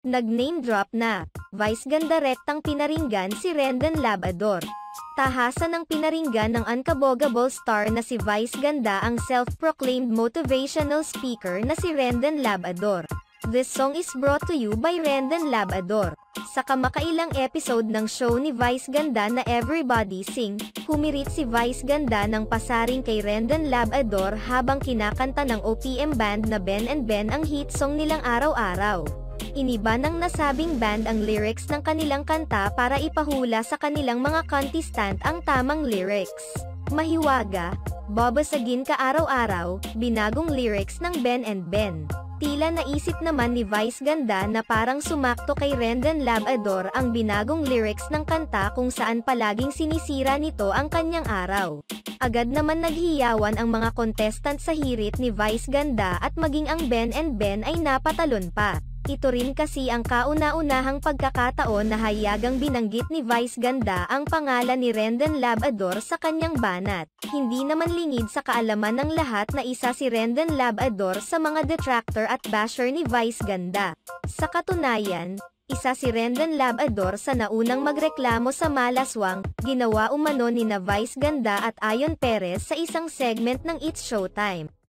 Nag-name drop na, Vice ganda rektang pinaringgan si Rendon Labrador. Tahasan ng pinaringgan ng unkabogable star na si Vice ganda ang self-proclaimed motivational speaker na si Rendon Labrador. This song is brought to you by Rendon Labrador. Sa kamakailang episode ng show ni Vice ganda na Everybody Sing, humirit si Vice ganda ng pasaring kay Rendon Labrador habang kinakanta ng OPM band na Ben and Ben ang hit song nilang Araw-Araw. Iniba ng nasabing band ang lyrics ng kanilang kanta para ipahula sa kanilang mga contestant ang tamang lyrics. Mahiwaga, babasagin ka araw-araw, binagong lyrics ng Ben and Ben. Tila naisip naman ni Vice ganda na parang sumakto kay Rendon Labrador ang binagong lyrics ng kanta kung saan palaging sinisira nito ang kanyang araw. Agad naman naghiyawan ang mga contestant sa hirit ni Vice ganda at maging ang Ben and Ben ay napatalon pa. Ito rin kasi ang kauna-unahang pagkakataon na hayagang binanggit ni Vice ganda ang pangalan ni Rendon Labrador sa kanyang banat. Hindi naman lingid sa kaalaman ng lahat na isa si Rendon Labrador sa mga detractor at basher ni Vice ganda. Sa katunayan, isa si Rendon Labrador sa naunang magreklamo sa malaswang ginawa umano ni na Vice ganda at Ayon Perez sa isang segment ng It's Showtime.